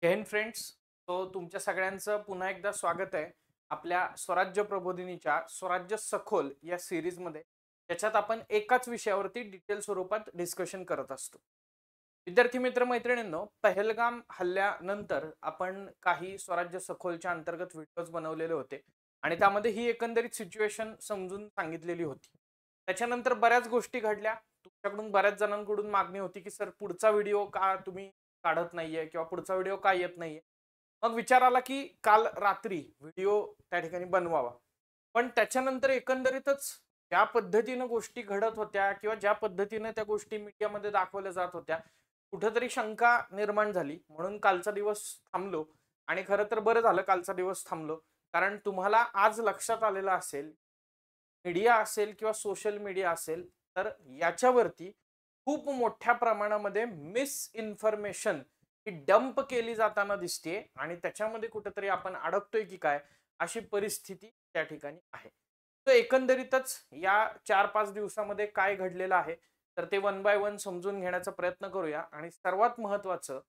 जय Hind friends. तुमच्या सगळ्यांचं पुन्हा एकदा स्वागत आहे आपल्या स्वराज्य प्रबोधिनीच्या स्वराज्य सखोल या सिरीजमध्ये. त्याच्यात आपण एकाच विषयावरती डिटेल स्वरूपात डिस्कशन करत असतो. विद्यार्थी मित्र मैत्रिणींनो, पहलगाम हल्ल्यानंतर आपण काही स्वराज्य सखोलच्या अंतर्गत व्हिडिओज बनवलेले होते आणि त्यामध्ये ही एकंदरीत सिच्युएशन समजून सांगितलेली होती. त्याच्यानंतर बऱ्याच गोष्टी घडल्या. तुमच्याकडून बऱ्याच जणांकडून मागणी होती की सर पुढचा व्हिडिओ का तुम्ही काढत नाहीये किंवा पुढचा व्हिडिओ का येत नाहीये. मग विचार आला की काल रात्री व्हिडिओ त्या ठिकाणी बनवावा. पण त्याच्यानंतर एकंदरीतच ज्या पद्धतीनं गोष्टी घडत होत्या किंवा ज्या पद्धतीने त्या गोष्टी मीडियामध्ये दाखवल्या जात होत्या, कुठेतरी शंका निर्माण झाली. म्हणून कालचा दिवस थांबलो आणि खरं तर बरं झालं कालचा दिवस थांबलो. कारण तुम्हाला आज लक्षात आलेलं असेल, मीडिया असेल किंवा सोशल मीडिया असेल, तर याच्यावरती खूप मोठ्या प्रमाणामध्ये मिस इन्फॉर्मेशन ही डंप केली जाताना दिसते आणि त्याच्यामध्ये कुठेतरी आपण अडकतोय की काय अशी परिस्थिती त्या ठिकाणी आहे. तर एकंदरीतच या 4-5 दिवसामध्ये काय घडलेलं आहे तर ते वन बाय वन समजून घेण्याचा प्रयत्न करूया. आणि सर्वात महत्त्वाचं,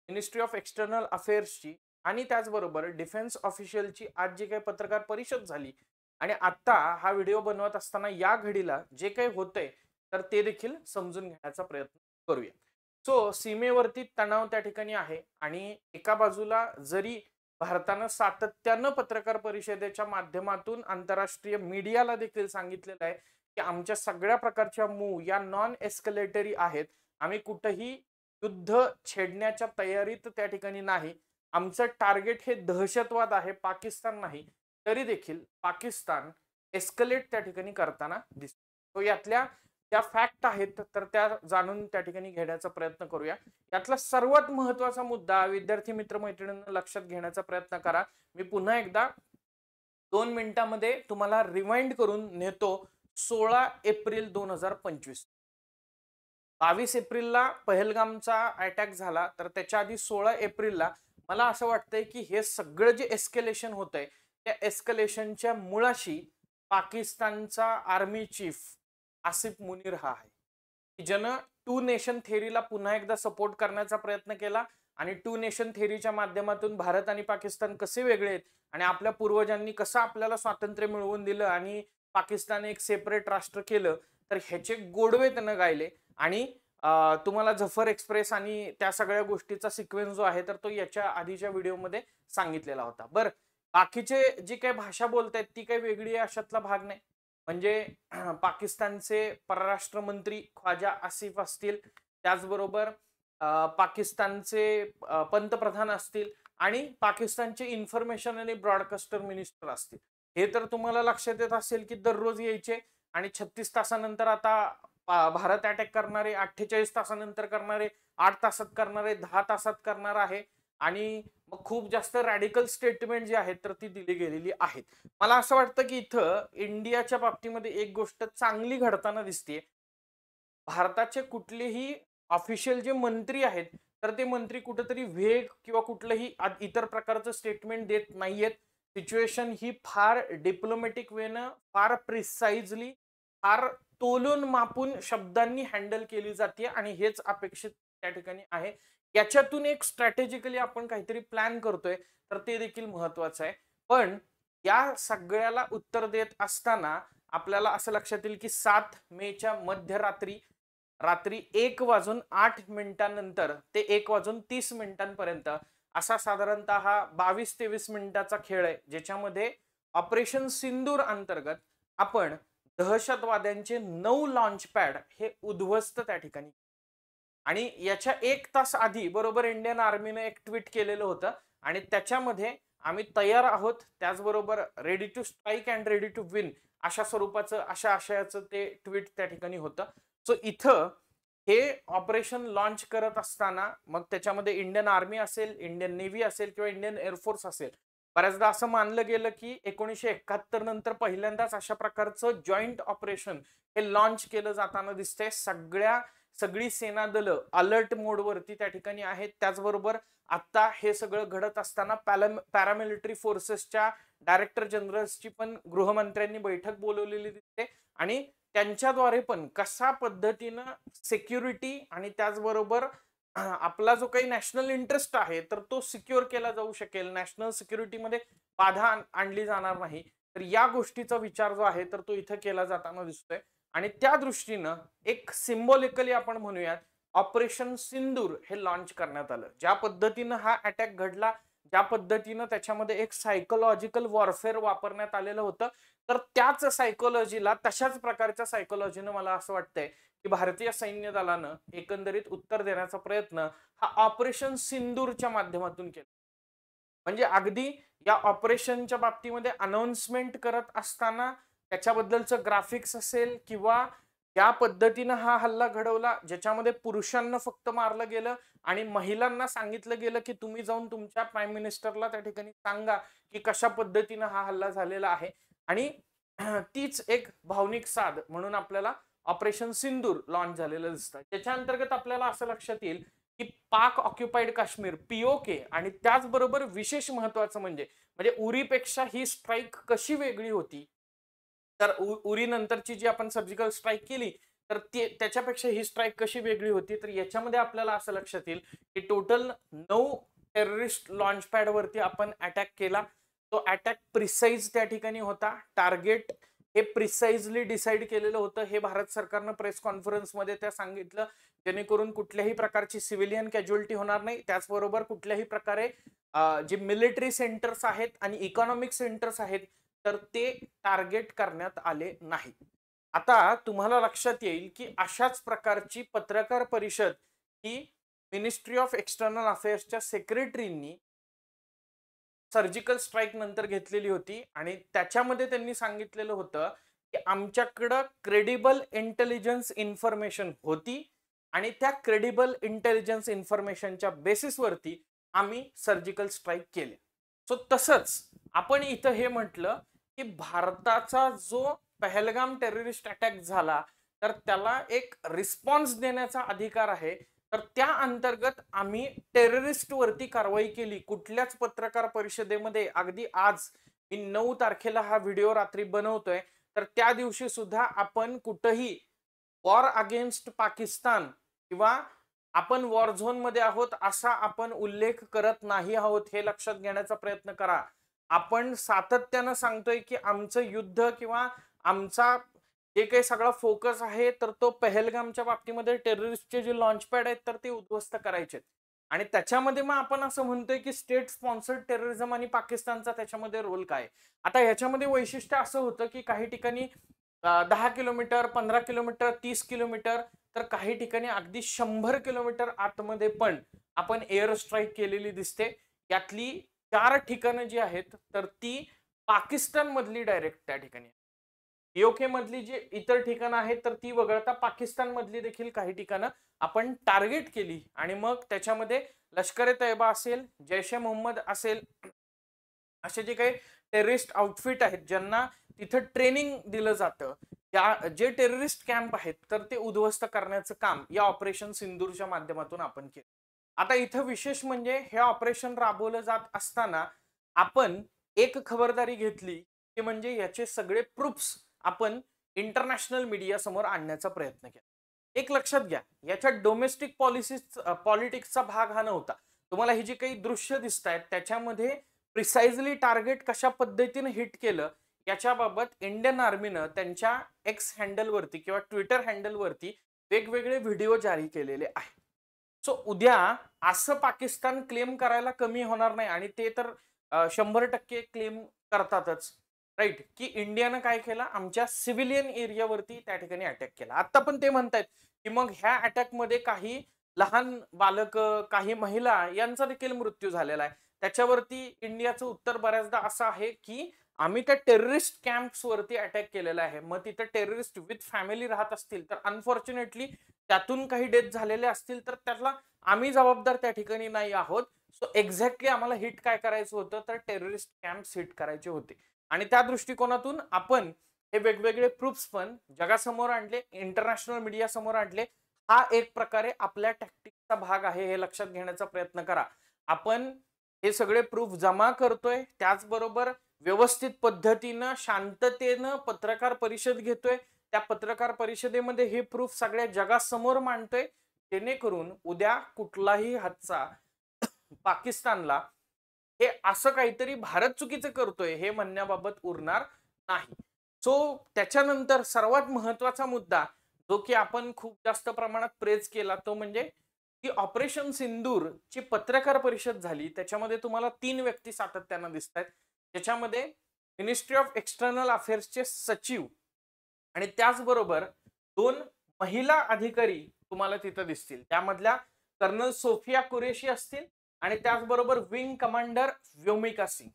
मिनिस्ट्री ऑफ एक्सटर्नल अफेअर्सची आणि त्याचबरोबर डिफेन्स ऑफिशियलची आज जी काही पत्रकार परिषद झाली आणि आता हा व्हिडिओ बनवत असताना या घडीला जे काही होतंय तर ते देखील समजून घेण्याचा प्रयत्न करूया. सीमेवरती तणाव त्या ठिकाणी आहे आणि एका बाजूला जरी भारतानं सातत्यानं पत्रकार परिषदेच्या माध्यमातून आंतरराष्ट्रीय मीडियाला देखील सांगितलेलं आहे की आमच्या सगळ्या प्रकारच्या मूव या नॉन एस्केलेटरी आहेत, आम्ही कुठेही युद्ध छेडण्याच्या तयारीत त्या ठिकाणी नाही, आमचं टार्गेट हे दहशतवाद आहे, पाकिस्तान नाही, तरी देखील पाकिस्तान एस्केलेट त्या ठिकाणी करताना दिसतो. तो यातल्या त्या फॅक्ट आहेत तर त्या जाणून त्या ठिकाणी घेण्याचा प्रयत्न करूया. यातला सर्वात महत्वाचा मुद्दा विद्यार्थी मित्र मैत्रिणींना लक्षात घेण्याचा प्रयत्न करा. मी पुन्हा एकदा 2 मिनिटांमध्ये तुम्हाला रिवाइंड करून नेतो. 16 एप्रिल 2025. 22 एप्रिलला पहलगामचा अटॅक झाला, तर त्याच्या आधी 16 एप्रिलला मला असं वाटतंय की हे सगळं जे एस्केलेशन होतंय त्या एस्केलेशनच्या मुळाशी पाकिस्तानचा आर्मी चीफ आसिफ मुनीर हा आहे, की ज्यानं टू नेशन थेरीला पुन्हा एकदा सपोर्ट करण्याचा प्रयत्न केला आणि टू नेशन थेरीच्या माध्यमातून भारत आणि पाकिस्तान कसे वेगळे आहेत आणि आपल्या पूर्वजांनी कसं आपल्याला स्वातंत्र्य मिळवून दिलं आणि पाकिस्तान एक सेपरेट राष्ट्र केलं, तर ह्याचे गोडवे त्यानं गायले. आणि तुम्हाला झफर एक्सप्रेस आणि त्या सगळ्या गोष्टीचा सिक्वेन्स जो आहे तर तो याच्या आधीच्या व्हिडिओमध्ये सांगितलेला होता. बरं, बाकीचे जी काही भाषा बोलतायत ती काही वेगळी आहे अशातला भाग नाही. म्हणजे पाकिस्तानचे परराष्ट्र मंत्री ख्वाजा आसिफ असतील, त्याचबरोबर पाकिस्तानचे पंतप्रधान असतील आणि पाकिस्तानचे इन्फॉर्मेशन आणि ब्रॉडकास्टर मिनिस्टर असतील. हे तर तुम्हाला लक्षात येत असेल की दररोज यायचे आणि 36 तासानंतर आता भारत अटॅक करणारे, 48 तासानंतर करणारे, 8 तासात करणारे, 10 तासात करणार आहे आणि मग खूप जास्त रॅडिकल स्टेटमेंट जी आहेत तर ती दिली गेलेली आहेत. मला असं वाटतं की इथं इंडियाच्या बाबतीमध्ये एक गोष्ट चांगली घडताना दिसते. भारताचे कुठलेही ऑफिशियल जे मंत्री आहेत तर ते मंत्री कुठेतरी वेग किंवा कुठलंही इतर प्रकारचं स्टेटमेंट देत नाहीयेत. सिच्युएशन ही फार डिप्लोमॅटिक वेनं, फार प्रिसाइजली, फार तोलून मापून शब्दांनी हँडल केली जाते आणि हेच अपेक्षित त्या ठिकाणी आहे. याच्यातून एक स्ट्रॅटेजिकली आपण काहीतरी प्लॅन करतोय तर ते देखील महत्वाचं आहे. पण या सगळ्याला उत्तर देत असताना आपल्याला असं लक्षात येईल की 7 मेच्या मध्यरात्री रात्री 1:08 नंतर ते 1:30 असा साधारणतः हा 22-23 मिनिटाचा खेळ आहे, ज्याच्यामध्ये ऑपरेशन सिंदूर अंतर्गत आपण दहशतवाद्यांचे 9 लॉन्च पॅड हे उद्ध्वस्त त्या ठिकाणी. आणि याच्या 1 तास आधी बरोबर इंडियन आर्मीने एक ट्विट केलेलं होतं आणि त्याच्यामध्ये आम्ही तयार आहोत, त्याचबरोबर ready to strike and ready to win अशा स्वरूपाचं, अशा आशयाचं ते ट्विट त्या ठिकाणी होतं. इथं हे ऑपरेशन लॉन्च करत असताना मग त्याच्यामध्ये इंडियन आर्मी असेल, इंडियन नेव्ही असेल किंवा इंडियन एअरफोर्स असेल. बऱ्याचदा असं मानलं गेलं की 1971 नंतर पहिल्यांदाच अशा प्रकारचं जॉईंट ऑपरेशन हे लॉन्च केलं जाताना दिसतंय. सगळी सेना दलं अलर्ट मोडवरती त्या ठिकाणी आहेत. त्याचबरोबर आता हे सगळं घडत असताना पॅरामिलिटरी फोर्सेसच्या डायरेक्टर जनरल्सची पण गृहमंत्र्यांनी बैठक बोलवलेली दिसते आणि त्यांच्याद्वारे पण कशा पद्धतीनं सिक्युरिटी आणि त्याचबरोबर आपला जो काही नॅशनल इंटरेस्ट आहे तर तो सिक्युअर केला जाऊ शकेल, नॅशनल सिक्युरिटीमध्ये बाधा आणली जाणार नाही. तर या गोष्टीचा विचार जो आहे तर तो इथं केला जाताना दिसतोय. आणि त्या दृष्टीनं एक सिम्बॉलिकली आपण म्हणूयात ऑपरेशन सिंदूर हे लॉन्च करण्यात आलं. ज्या पद्धतीनं हा अटॅक घडला, ज्या पद्धतीनं त्याच्यामध्ये एक सायकोलॉजिकल वॉरफेअर वापरण्यात आलेलं होतं, तर त्याच सायकोलॉजीला, तशाच प्रकारच्या सायकोलॉजीनं मला असं वाटतंय की भारतीय सैन्य दलानं एकंदरीत उत्तर देण्याचा प्रयत्न हा ऑपरेशन सिंदूरच्या माध्यमातून केला. म्हणजे अगदी या ऑपरेशनच्या बाबतीमध्ये अनाउन्समेंट करत असताना त्याच्याबद्दलचं ग्राफिक्स असेल किंवा या पद्धतीनं हा हल्ला घडवला ज्याच्यामध्ये पुरुषांना फक्त मारलं गेलं आणि महिलांना सांगितलं गेलं की तुम्ही जाऊन तुमच्या प्राईम मिनिस्टरला त्या ठिकाणी सांगा की कशा पद्धतीनं हा हल्ला झालेला आहे. आणि तीच एक भावनिक साध म्हणून आपल्याला ऑपरेशन सिंदूर लॉन्च झालेलं दिसतं. त्याच्या अंतर्गत आपल्याला असं लक्षात येईल की पाक ऑक्युपाइड काश्मीर पीओके आणि त्याचबरोबर विशेष महत्वाचं म्हणजे उरीपेक्षा ही स्ट्राईक कशी वेगळी होती. तर उरी नंतरची जी आपण सर्जिकल स्ट्राईक केली तर त्याच्यापेक्षा ही स्ट्राईक कशी वेगळी होती. तर याच्यामध्ये आपल्याला असं लक्षात येईल की टोटल 9 टेररिस्ट लॉन्च पॅड वरती आपण अटॅक केला. तो अटॅक प्रिसाईज त्या ठिकाणी होता. टार्गेट हे प्रिसाइजली डिसाईड केलेलं होतं. हे भारत सरकारनं प्रेस कॉन्फरन्समध्ये त्या सांगितलं, जेणेकरून कुठल्याही प्रकारची सिव्हिलियन कॅज्युअल्टी होणार नाही. त्याचबरोबर कुठल्याही प्रकारे जे मिलिटरी सेंटर्स आहेत आणि इकॉनॉमिक सेंटर्स आहेत तर ते टार्गेट करण्यात आले नाही. आता तुम्हाला लक्षात येईल की अशाच प्रकारची पत्रकार परिषद ही मिनिस्ट्री ऑफ एक्सटर्नल अफेअर्सच्या सेक्रेटरींनी सर्जिकल स्ट्राईक नंतर घेतलेली होती आणि त्याच्यामध्ये त्यांनी सांगितलेलं होतं की आमच्याकडं क्रेडिबल इंटेलिजन्स इन्फॉर्मेशन होती आणि त्या क्रेडिबल इंटेलिजन्स इन्फॉर्मेशनच्या बेसिसवरती आम्ही सर्जिकल स्ट्राईक केले. सो तसंच आपण इथं हे म्हटलं की भारताचा जो पहलगाम टेररिस्ट अटॅक झाला तर त्याला एक रिस्पॉन्स देण्याचा अधिकार आहे. तर त्या अंतर्गत आम्ही टेररिस्ट वरती कारवाई केली. कुठल्याच पत्रकार परिषदेमध्ये अगदी आज मी 9 तारखेला हा व्हिडिओ रात्री बनवतोय तर त्या दिवशी सुद्धा आपण कुठेही वॉर अगेन्स्ट पाकिस्तान किंवा आपण वॉर झोन मध्ये आहोत असा आपण उल्लेख करत नाही आहोत. हे लक्षात घेण्याचा प्रयत्न करा. आपण सातत्यानं सांगतोय की आमचं युद्ध किंवा आमचा जे काही सगळा फोकस आहे तर तो पहलगामच्या बाबतीमध्ये टेररिस्टचे जे लॉन्च पॅड आहेत तर ते उद्ध्वस्त करायचे. आणि त्याच्यामध्ये मग आपण असं म्हणतोय की स्टेट स्पॉन्सर्ड टेररिझम आणि पाकिस्तानचा त्याच्यामध्ये रोल काय. आता ह्याच्यामध्ये वैशिष्ट्य असं होतं की काही ठिकाणी 10 किलोमीटर, 15 किलोमीटर, 30 किलोमीटर तर काही ठिकाणी अगदी 100 किलोमीटर आतमध्ये पण आपण एअर स्ट्राईक केलेली दिसते. यातली 4 ठिकाणं जी आहेत तर ती पाकिस्तान मधली डायरेक्ट त्या ठिकाणी. पीओके मधली जी इतर ठिकाणं आहेत तर ती वगळता पाकिस्तान मधली देखील काही ठिकाणं आपण टार्गेट केली आणि मग त्याच्यामध्ये लष्कर ए तैयबा असेल, जैश ए मोहम्मद असेल, असे जे काही टेररिस्ट आउटफिट आहेत ज्यांना तिथं ट्रेनिंग दिलं जातं, जे टेररिस्ट कॅम्प आहेत तर ते उद्ध्वस्त करण्याचं काम या ऑपरेशन सिंदूरच्या माध्यमातून आपण केलं. आता इथं विशेष म्हणजे हे ऑपरेशन राबवलं जात असताना आपण एक खबरदारी घेतली की म्हणजे याचे सगळे प्रूफ्स आपण इंटरनॅशनल मीडिया समोर आणण्याचा प्रयत्न केला. एक लक्षात घ्या, याच्या डोमेस्टिक पॉलिटिक्सचा भाग हा नव्हता. तुम्हाला ही जी काही दृश्य दिसत आहेत त्याच्यामध्ये प्रिसाइजली टार्गेट कशा पद्धतीने हिट केलं याच्याबाबत इंडियन आर्मीनं त्यांच्या एक्स हँडलवरती किंवा ट्विटर हँडलवरती वेगवेगळे व्हिडिओ जारी केलेले आहेत. सो उद्या असं पाकिस्तान क्लेम करायला कमी होणार नाही आणि ते तर 100% क्लेम करतातच, राईट, की इंडियानं काय केलं, आमच्या सिव्हिलियन एरियावरती त्या ठिकाणी अटॅक केला. आता पण ते म्हणतायत की मग ह्या अटॅकमध्ये काही लहान बालक, काही महिला यांचा देखील मृत्यू झालेला आहे. त्याच्यावरती इंडियाचं उत्तर बऱ्याचदा असं आहे की आम्ही त्या टेररिस्ट कॅम्प्स वरती अटॅक केलेला आहे. मग तिथे टेररिस्ट विथ फॅमिली राहत असतील तर अनफॉर्च्युनेटली त्यातून काही डेथ झालेले असतील तर त्याला आम्ही जबाबदार त्या ठिकाणी नाही आहोत. सो एक्झॅक्टली आम्हाला हिट काय करायचं होतं तर टेररिस्ट कॅम्प्स हिट करायचे होते आणि त्या दृष्टिकोनातून आपण हे वेगवेगळे प्रूफ्स पण जगासमोर आणले, इंटरनॅशनल मीडिया समोर आणले. हा एक प्रकारे आपल्या टॅक्टिकचा भाग आहे, हे लक्षात घेण्याचा प्रयत्न करा. आपण हे सगळे प्रूफ जमा करतोय, त्याचबरोबर व्यवस्थित पद्धतीनं शांततेनं पत्रकार परिषद घेतोय. त्या पत्रकार परिषदेमध्ये हे प्रूफ सगळ्या जगासमोर मांडतोय जेणेकरून उद्या कुठलाही हादसा पाकिस्तानला हे असं काहीतरी भारत चुकीचं करतोय हे म्हणण्याबाबत उरणार नाही. सो त्याच्यानंतर सर्वात महत्वाचा मुद्दा जो की आपण खूप जास्त प्रमाणात प्रेज केला तो म्हणजे की ऑपरेशन सिंदूर ची पत्रकार परिषद झाली. त्याच्यामध्ये तुम्हाला 3 व्यक्ती सातत्यानं दिसत आहेत. त्याच्यामध्ये मिनिस्ट्री ऑफ एक्सटर्नल अफेअर्सचे सचिव आणि त्याचबरोबर 2 महिला अधिकारी तुम्हाला तिथं दिसतील. त्यामधल्या कर्नल सोफिया कुरेशी असतील आणि त्याचबरोबर विंग कमांडर व्योमिका सिंग.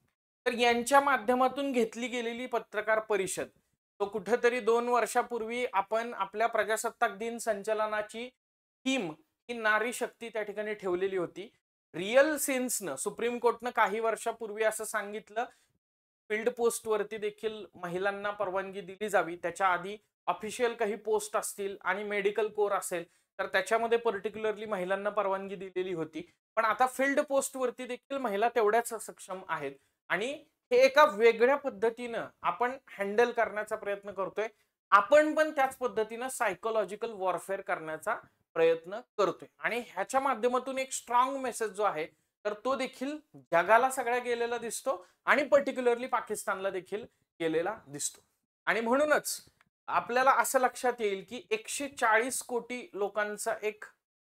तर यांच्या माध्यमातून घेतली गेलेली पत्रकार परिषद तो कुठेतरी 2 वर्षापूर्वी आपण आपल्या प्रजासत्ताक दिन संचलनाची थीम ही नारी शक्ती त्या ठिकाणी ठेवलेली होती. रिअल सेन्सनं सुप्रीम कोर्टनं काही वर्षापूर्वी असं सांगितलं फील्ड पोस्ट वरती देखील महिलांना परवानगी दिली जावी. त्याच्या आधी ऑफिशियल काही पोस्ट असतील आणि मेडिकल कोर असेल तर त्याच्यामध्ये पर्टिक्युलरली महिलांना परवानगी दिलेली होती. पण आता फील्ड पोस्ट वरती देखील महिला तेवढ्याच सक्षम आहेत आणि हे एका वेगळ्या पद्धतीनं आपण हँडल करण्याचा प्रयत्न करतोय. आपण पण त्याच पद्धतीनं सायकोलॉजिकल वॉरफेअर करण्याचा प्रयत्न करतोय आणि ह्याच्या माध्यमातून एक स्ट्रॉंग मेसेज जो आहे तर तो देखील जगाला सगळ्या गेलेला दिसतो आणि पर्टिक्युलरली पाकिस्तानला देखील गेलेला दिसतो. आणि म्हणूनच आपल्याला असं लक्षात येईल की 140 कोटी लोकांचा एक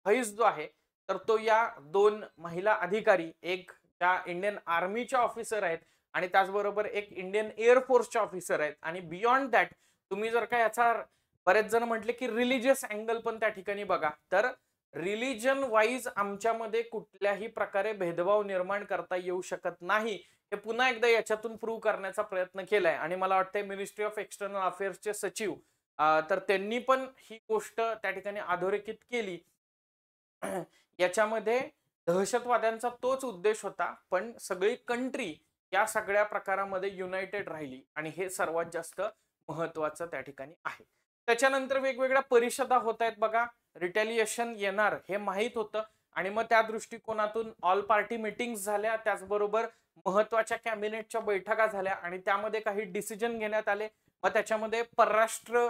फैज जो आहे तर तो या 2 महिला अधिकारी एक त्या इंडियन आर्मीच्या ऑफिसर आहेत आणि त्याचबरोबर एक इंडियन एअरफोर्सचे ऑफिसर आहेत. आणि बियॉन्ड दॅट तुम्ही जर का याचा बरेच जण म्हटले की रिलीजियस अँगल पण त्या ठिकाणी बघा तर रिलीजन वाईज आमच्यामध्ये कुठल्याही प्रकारे भेदभाव निर्माण करता येऊ शकत नाही हे पुन्हा एकदा याच्यातून प्रूव्ह करण्याचा प्रयत्न केलाय. आणि मला वाटतंय मिनिस्ट्री ऑफ एक्सटर्नल अफेअर्सचे सचिव तर त्यांनी पण ही गोष्ट त्या ठिकाणी अधोरेखित केली. याच्यामध्ये दहशतवाद्यांचा तोच उद्देश होता पण सगळी कंट्री या सगळ्या प्रकारामध्ये युनायटेड राहिली आणि हे सर्वात जास्त महत्वाचं त्या ठिकाणी आहे. त्याच्यानंतर वेगवेगळ्या परिषदा होत आहेत बघा. रिटॅलिएशन येणार हे माहीत होतं आणि मग त्या दृष्टिकोनातून ऑल पार्टी मीटिंग्स झाल्या. त्याचबरोबर महत्वाच्या कॅबिनेटच्या बैठका झाल्या आणि त्यामध्ये काही डिसिजन घेण्यात आले. मग त्याच्यामध्ये परराष्ट्र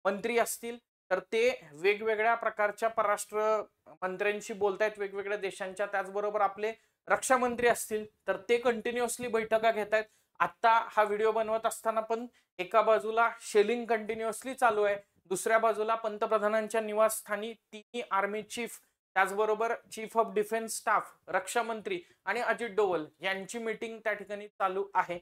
मंत्री असतील तर ते वेगवेगळ्या प्रकारच्या परराष्ट्र मंत्र्यांशी बोलतायत वेगवेगळ्या देशांच्या. त्याचबरोबर आपले रक्षा मंत्री असतील तर ते कंटिन्युअसली बैठका घेत आहेत. आता हा व्हिडिओ बनवत असताना पण एका बाजूला शेलिंग कंटिन्युअसली चालू आहे, दुसऱ्या बाजूला पंतप्रधानांच्या निवासस्थानी तिन्ही आर्मी चीफ त्याचबरोबर चीफ ऑफ डिफेन्स स्टाफ रक्षा मंत्री आणि अजित डोवल यांची मीटिंग त्या ठिकाणी चालू आहे.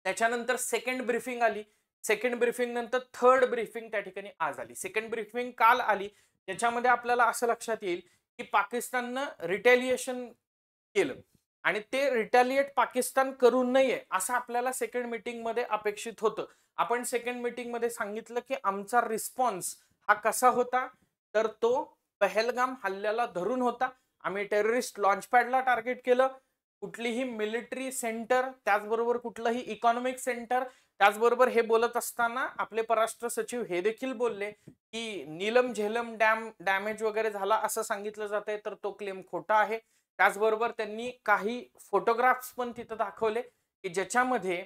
त्याच्यानंतर सेकंड ब्रीफिंग आली. सेकंड ब्रीफिंग नंतर थर्ड ब्रीफिंग त्या ठिकाणी आज आली. सेकंड ब्रीफिंग काल आली. त्याच्यामध्ये आपल्याला असं लक्षात येईल की पाकिस्ताननं रिटॅलिएशन केलं आणि ते रिटॅलिएट पाकिस्तान करू नये असं आपल्याला सेकंड मीटिंग मध्ये अपेक्षित होतं. आपण सेकंड मीटिंग मध्ये सांगितलं की आमचा रिस्पॉन्स हा कसा होता तर तो पहलगाम हल्ल्याला धरून होता. आम्ही टेररिस्ट लॉन्चपॅडला टार्गेट केलं. कुठलीही मिलिटरी सेंटर त्याचबरोबर कुठलंही इकॉनॉमिक सेंटर. त्याचबरोबर हे बोलत असताना आपले परराष्ट्र सचिव हे देखील बोलले की नीलम झेलम डॅम डॅमेज वगैरे झाला असं सांगितलं जात आहे तर तो क्लेम खोटा आहे. त्याचबरोबर त्यांनी काही फोटोग्राफ्स पण तिथं दाखवले की ज्याच्यामध्ये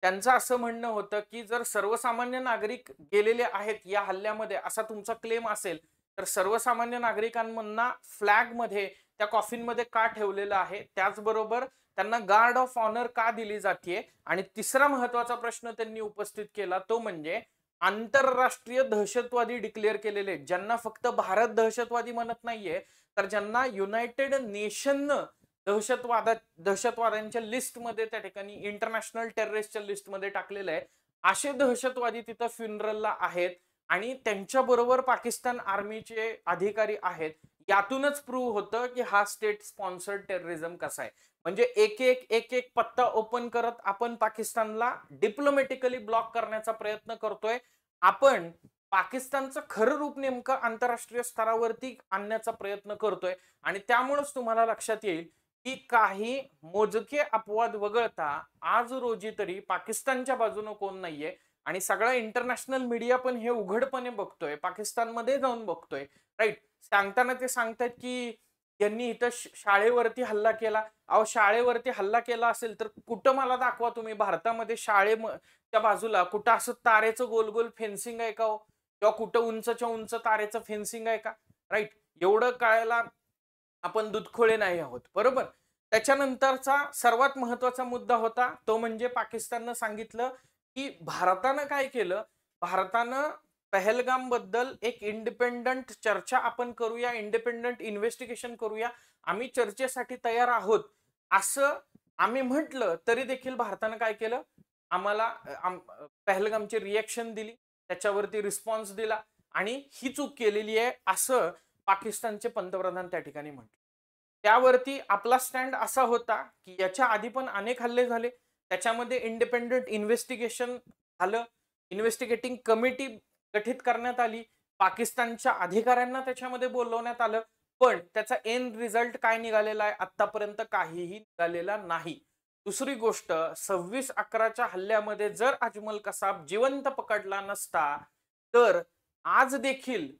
त्यांचं असं म्हणणं होतं की जर सर्वसामान्य नागरिक गेलेले आहेत या हल्ल्यामध्ये असा तुमचा क्लेम असेल तर सर्वसामान्य नागरिकांना फ्लॅग मध्ये त्या कॉफिन मध्ये का ठेवलेलं आहे. त्याचबरोबर त्यांना गार्ड ऑफ ऑनर का दिली जाते. आणि तिसरा महत्वाचा प्रश्न त्यांनी उपस्थित केला तो म्हणजे आंतरराष्ट्रीय दहशतवादी डिक्लेअर केलेले ज्यांना फक्त भारत दहशतवादी म्हणत नाहीये तर ज्यांना युनायटेड नेशननं दहशतवाद्यांच्या लिस्टमध्ये त्या ठिकाणी इंटरनॅशनल टेररिस्टच्या लिस्टमध्ये टाकलेलं आहे असे दहशतवादी तिथं फ्युनरलला आहेत आणि त्यांच्याबरोबर पाकिस्तान आर्मीचे अधिकारी आहेत. यातूनच प्रूव्ह होतं की हा स्टेट स्पॉन्सर्ड टेररिझम कसा आहे. म्हणजे एक एक पत्ता ओपन करत आपण पाकिस्तानला डिप्लोमॅटिकली ब्लॉक करण्याचा प्रयत्न करतोय. आपण पाकिस्तानचं खरं रूप नेमकं आंतरराष्ट्रीय स्तरावरती आणण्याचा प्रयत्न करतोय आणि त्यामुळेच तुम्हाला लक्षात येईल की काही मोजके अपवाद वगळता आज रोजी तरी पाकिस्तानच्या बाजूने कोण नाहीये आणि सगळा इंटरनॅशनल मीडिया पण हे उघडपणे बघतोय, पाकिस्तानमध्ये जाऊन बघतोय. राईट. सांगताना ते सांगतात की यांनी इथं शाळेवरती हल्ला केला. अहो शाळेवरती हल्ला केला असेल तर कुठं मला दाखवा तुम्ही भारतामध्ये शाळेच्या बाजूला कुठं असं तारेचं गोल गोल फेन्सिंग आहे का हो. किंवा कुठं उंचच्या उंच तारेचं फेन्सिंग आहे का? राईट. एवढं कळायला आपण दुधखोळे नाही आहोत, बरोबर. त्याच्यानंतरचा सर्वात महत्वाचा मुद्दा होता तो म्हणजे पाकिस्ताननं सांगितलं की भारतानं काय केलं, भारतानं पहलगाम बद्दल एक इंडिपेंडंट चर्चा आपण करूया, इंडिपेंडंट इन्व्हेस्टिगेशन करूया, आम्ही चर्चेसाठी तयार आहोत असं आम्ही म्हटलं तरी देखील भारतानं काय केलं, आम्हाला पहलगामची रिएक्शन दिली, त्याच्यावरती रिस्पॉन्स दिला आणि ही चूक केलेली आहे असं पाकिस्तानचे पंतप्रधान त्या ठिकाणी म्हटले. त्यावरती आपला स्टँड असा होता की याच्या आधी पण अनेक हल्ले झाले, त्याच्यामध्ये इंडिपेंडंट इन्व्हेस्टिगेशन झालं, इन्व्हेस्टिगेटिंग कमिटी गठीत करण्यात आली, पाकिस्तानच्या अधिकाऱ्यांना त्याच्यामध्ये बोलवण्यात आलं, पण त्याचा एंड रिझल्ट काय निघालेला आहे, आतापर्यंत काहीही निघालेला नाही. दुसरी गोष्ट, 26/11च्या हल्ल्यामध्ये जर अजमल कसाब जिवंत पकडला नसता तर आज देखील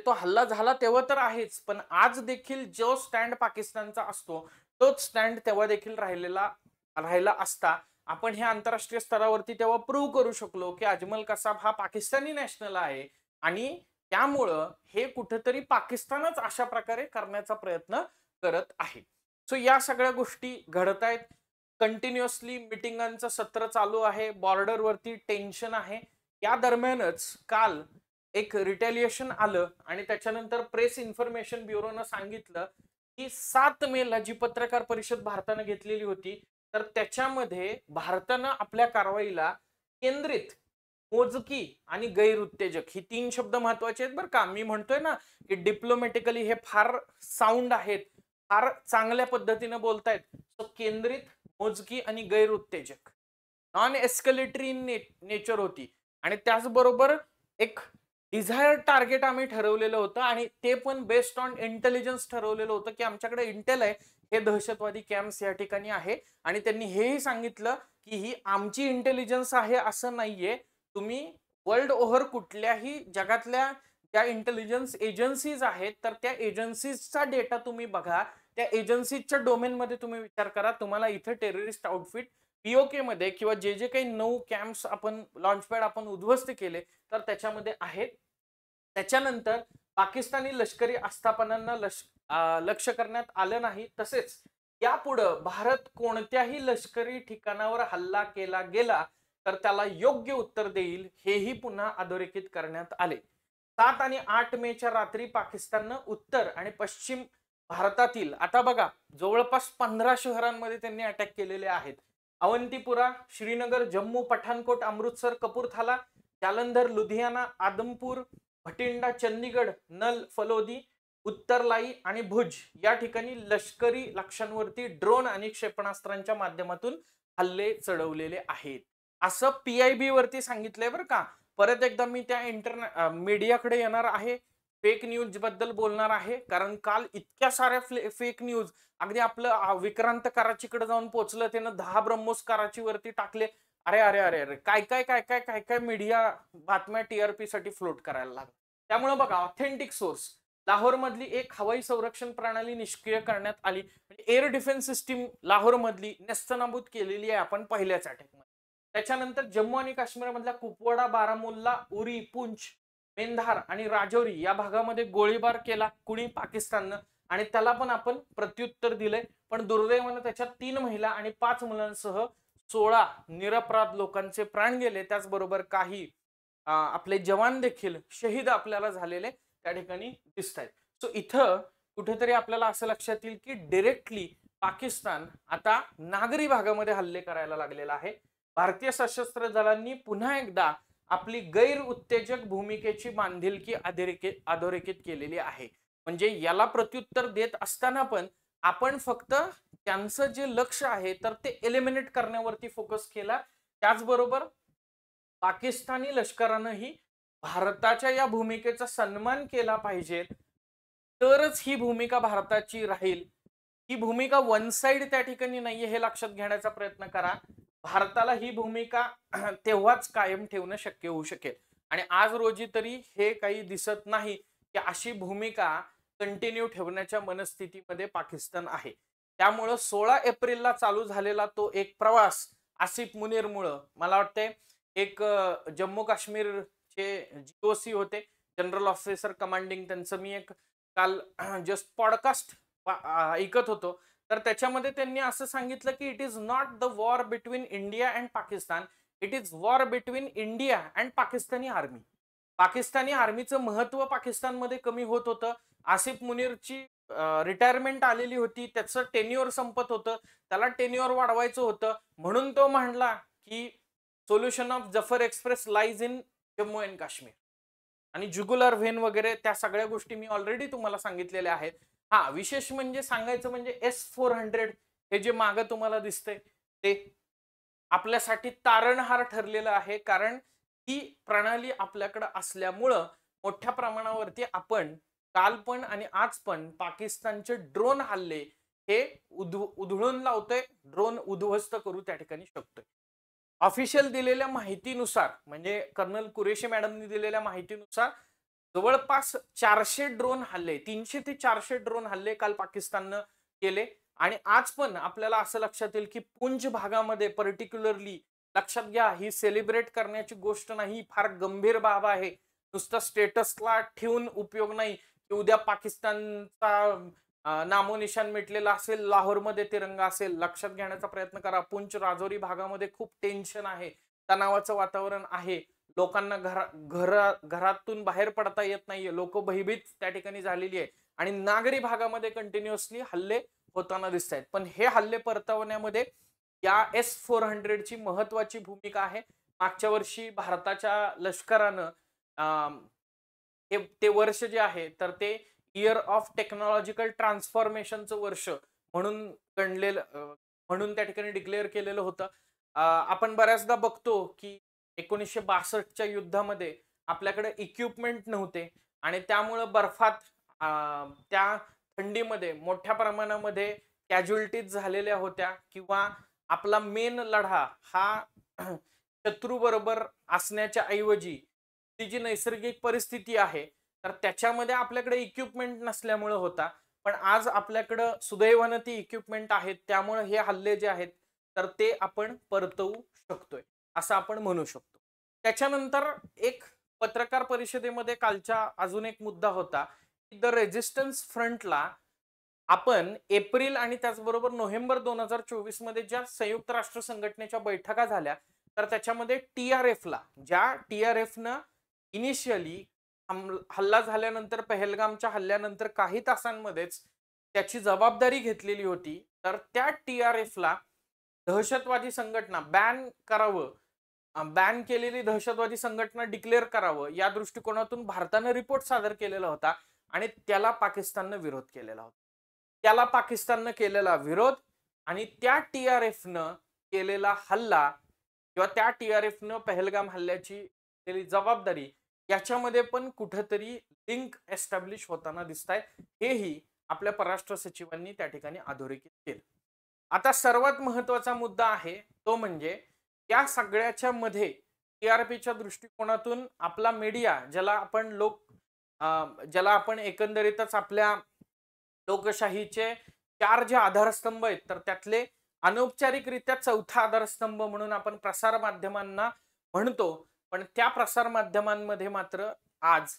तो हल्ला झाला तेव्हा तर आहेच, पण आज देखील जो स्टँड पाकिस्तानचा असतो तोच स्टँड तेव्हा देखील राहिला असता. आपण हे आंतरराष्ट्रीय स्तरावरती तेव्हा प्रूव्ह करू शकलो की अजमल कसाब हा पाकिस्तानी नॅशनल आहे आणि त्यामुळं हे कुठेतरी पाकिस्तानच अशा प्रकारे करण्याचा प्रयत्न करत आहे. सो या सगळ्या गोष्टी घडत आहेत. कंटिन्युअसली मिटिंगांचं सत्र चालू आहे, बॉर्डरवरती टेन्शन आहे. या दरम्यानच काल एक रिटेलिएशन आलं आणि त्याच्यानंतर प्रेस इन्फॉर्मेशन ब्युरोनं सांगितलं की 7 मेला जी पत्रकार परिषद भारतानं घेतलेली होती तर त्याच्यामध्ये भारतानं आपल्या कारवाईला केंद्रित, मोजकी आणि गैरउत्तेजक ही 3 शब्द महत्वाचे आहेत बरं का. मी म्हणतोय ना की डिप्लोमॅटिकली हे फार साऊंड आहेत, फार चांगल्या पद्धतीने बोलतायत. तो केंद्रित, मोजकी आणि गैरउत्तेजक, नॉन एस्केलेटरी इन नेचर होती आणि त्याचबरोबर एक डिझायर्ड टार्गेट आम्ही ठरवलेलं होतं आणि ते पण बेस्ड ऑन इंटेलिजन्स ठरवलेलं होतं की आमच्याकडे इंटेल आहे, हे दहशतवादी कॅम्प्स या ठिकाणी आहे आणि त्यांनी हेही सांगितलं की ही आमची इंटेलिजन्स आहे असं नाहीये, तुम्ही वर्ल्ड ओव्हर कुठल्याही जगातल्या ज्या इंटेलिजन्स एजन्सीज आहेत तर त्या एजन्सीजचा डेटा तुम्ही बघा, त्या एजन्सीजच्या डोमेनमध्ये तुम्ही विचार करा, तुम्हाला इथे टेररिस्ट आउटफिट पीओके मध्ये किंवा जे जे काही 9 कॅम्प्स आपण लॉन्चपॅड आपण उद्ध्वस्त केले तर त्याच्यामध्ये आहेत. त्याच्यानंतर पाकिस्तानी लष्करी आस्थापनांना लक्ष करण्यात आलं नाही. तसेच यापुढे भारत कोणत्याही लष्करी ठिकाणावर हल्ला केला गेला तर त्याला योग्य उत्तर देईल हेही पुन्हा अधोरेखित करण्यात आले. 7 आणि 8 मेच्या रात्री पाकिस्ताननं उत्तर आणि पश्चिम भारतातील आता बघा जवळपास 15 शहरांमध्ये त्यांनी अटॅक केलेले आहेत. अवंतीपुरा, श्रीनगर, जम्मू, पठाणकोट, अमृतसर, कपूरथाला, जालंधर, लुधियाना, आदमपूर, भटिंडा, चंदीगड, नल, फलोदी, उत्तरलाई आणि भुज या ठिकाणी लष्करी लक्ष्यांवरती ड्रोन आणि क्षेपणास्त्रांच्या माध्यमातून हल्ले चढवलेले आहेत असं पीआयबी वरती सांगितलंय बरं का. परत एकदा मी त्या मीडियाकडे येणार आहे, फेक न्यूज बद्दल बोलणार आहे, कारण काल इतक्या साऱ्या फेक न्यूज, अगदी आपलं विक्रांत कराचीकडे जाऊन पोहोचलं, त्यानं 10 ब्रह्मोस कराची वरती टाकले. अरे अरे अरे अरे काय काय काय काय काय काय मीडिया बातम्या टीआरपी साठी फ्लोट करायला लागला. त्यामुळे बघा ऑथेंटिक सोर्स, लाहोर मधली एक हवाई संरक्षण प्रणाली निष्क्रिय करण्यात आली, म्हणजे एअर डिफेन्स सिस्टीम लाहोर मधली नेस्तनाबूत केलेली आहे आपण पहिल्याच अटॅक मध्ये. त्याच्यानंतर जम्मू आणि काश्मीर मधल्या कुपवाडा, बारामुल्ला, उरी, पुंछ, मेंधार आणि राजौरी या भागामध्ये गोळीबार केला कुणी, पाकिस्ताननं, आणि त्याला पण आपण प्रत्युत्तर दिले. पण दुर्दैवाने त्याच्यात 3 महिला आणि 5 मुलांसह 16 निरपराध लोकांचे प्राण गेले. त्याचबरोबर काही आपले जवान देखील शहीद आपल्याला झालेले त्या ठिकाणी दिसत आहेत. सो इथं कुठेतरी आपल्याला असं लक्षात येईल की डायरेक्टली पाकिस्तान आता नागरी भागामध्ये हल्ले करायला लागलेला आहे. भारतीय सशस्त्र दलांनी पुन्हा एकदा आपली गैर उत्तेजक भूमिकेची बांधिलकी अधोरेखित केलेली आहे. म्हणजे याला प्रत्युत्तर देत असताना पण आपण फक्त त्यांचं जे लक्ष आहे तर ते एलिमिनेट करण्यावरती फोकस केला. त्याचबरोबर पाकिस्तानी लष्करानंही भारताच्या या भूमिकेचा सन्मान केला पाहिजे, तरच ही भूमिका भारताची राहील. ही भूमिका वन साइड त्या ठिकाणी नाहीये हे लक्षात घेण्याचा प्रयत्न करा. भारताला ही भूमिका तेव्हाच कायम ठेवणं शक्य होऊ शकेल आणि आज रोजी तरी हे काही दिसत नाही की अशी भूमिका कंटिन्यू ठेवण्याच्या मनस्थितीमध्ये पाकिस्तान आहे. त्यामुळं 16 एप्रिलला चालू झालेला तो एक प्रवास आसिफ मुनीरमुळं मला वाटतंय एक जम्मू काश्मीर जे GOC होते, जनरल ऑफिसर कमांडिंग, त्यांचं मी एक काल जस्ट पॉडकास्ट ऐकत होतो. तर त्याच्यामध्ये त्यांनी असं सांगितलं की it is not the war between India and Pakistan, it is war between India and Pakistani army. Pakistani आर्मीचं महत्व पाकिस्तानमध्ये कमी होत होतं. आसिफ मुनीरची रिटायरमेंट आलेली होती, त्याचं टेन्युअर संपत होतं, त्याला टेन्युअर वाढवायचं होतं. म्हणून तो म्हणला की solution of Zafar express lies in Jammu and Kashmir. आणि जुगुलर व्हेन वगैरे त्या सगळ्या गोष्टी मी ऑलरेडी तुम्हाला सांगितलेल्या आहेत. हा, विशेष म्हणजे सांगायचं म्हणजे S-400 हे जे मागं तुम्हाला दिसतंय ते आपल्यासाठी तारणहार ठरलेलं आहे. कारण ही प्रणाली आपल्याकडे असल्यामुळं मोठ्या प्रमाणावरती आपण काल पण आणि आज पण पाकिस्तानचे ड्रोन हल्ले हे उधळून लावतोय, ड्रोन उद्ध्वस्त करू त्या ठिकाणी शकतोय. ऑफिशियल दिलेल्या माहितीनुसार म्हणजे कर्नल कुरेशी मॅडमनी दिलेल्या माहितीनुसार जवळपास 400 ड्रोन हल्ले, 300 ते 400 ड्रोन हल्ले काल पाकिस्ताननं केले. आणि आज पण आपल्याला असं लक्षात येईल की पुंछ भागामध्ये पर्टिक्युलरली लक्षात घ्या, ही सेलिब्रेट करण्याची गोष्ट नाही, फार गंभीर बाब आहे. नुसतं स्टेटसला ठेवून उपयोग नाही की उद्या पाकिस्तानचा नामोनिशान मिटलेला असेल, लाहोरमध्ये तिरंगा असेल. लक्षात घेण्याचा प्रयत्न करा, पुंछ राजौरी भागामध्ये खूप टेन्शन आहे, तणावाचं वातावरण आहे, लोकांना घरातून बाहेर पडता येत नाहीये, लोक भयभीत त्या ठिकाणी झालेली आहे. आणि नागरी भागामध्ये कंटिन्युअसली हल्ले होताना दिसत आहेत. पण हे हल्ले परतवण्यामध्ये या S-400 ची महत्वाची भूमिका आहे. मागच्या वर्षी भारताच्या लष्करानं ते वर्ष जे आहे तर ते इयर ऑफ टेक्नॉलॉजिकल ट्रान्सफॉर्मेशनचं वर्ष म्हणून गणलेलं, म्हणून त्या ठिकाणी डिक्लेअर केलेलं होतं. आपण बऱ्याचदा बघतो की 1962च्या युद्धामध्ये आपल्याकडे इक्विपमेंट नव्हते आणि त्यामुळं बर्फात त्या थंडीमध्ये मोठ्या प्रमाणामध्ये कॅज्युअल्टीज झालेल्या होत्या किंवा आपला मेन लढा हा शत्रू बरोबर असण्याच्या ऐवजी ती जी नैसर्गिक परिस्थिती आहे तर त्याच्यामध्ये आपल्याकडे इक्विपमेंट नसल्यामुळे होता. पण आज आपल्याकडे सुदैवानं ती इक्विपमेंट आहेत, त्यामुळे हे हल्ले जे आहेत तर ते आपण परतवू शकतोय असं आपण म्हणू शकतो. त्याच्यानंतर एक पत्रकार परिषदेमध्ये कालच्या अजून एक मुद्दा होता की द रेझिस्टन्स फ्रंटला आपण एप्रिल आणि त्याचबरोबर नोव्हेंबर 2024 मध्ये ज्या संयुक्त राष्ट्र संघटनेच्या बैठका झाल्या तर त्याच्यामध्ये ज्या TRFनं इनिशियली हल्ला झाल्यानंतर, पहलगामच्या हल्ल्यानंतर काही तासांमध्येच त्याची जबाबदारी घेतलेली होती, तर त्या TRFला दहशतवादी संघटना बॅन केलेली दहशतवादी संघटना डिक्लेअर करावं या दृष्टिकोनातून भारतानं रिपोर्ट सादर केलेला होता आणि त्याला पाकिस्ताननं विरोध केलेला होता. केलेला विरोध आणि त्या TRFनं केलेला हल्ला किंवा त्या TRFनं पहलगाम हल्ल्याची केलेली जबाबदारी याच्यामध्ये पण कुठेतरी लिंक एस्टॅब्लिश होताना दिसत आहे. हेही आपल्या परराष्ट्र सचिवांनी त्या ठिकाणी अधोरेखित केलं. आता सर्वात महत्वाचा मुद्दा आहे तो म्हणजे या सगळ्याच्या मध्ये TRPच्या दृष्टिकोनातून आपला मीडिया, ज्याला आपण एकंदरीतच आपल्या लोकशाहीचे 4 जे आधारस्तंभ आहेत तर त्यातले अनौपचारिकरित्या चौथा आधारस्तंभ म्हणून आपण प्रसार माध्यमांना म्हणतो. पण त्या प्रसार माध्यमांमध्ये मात्र आज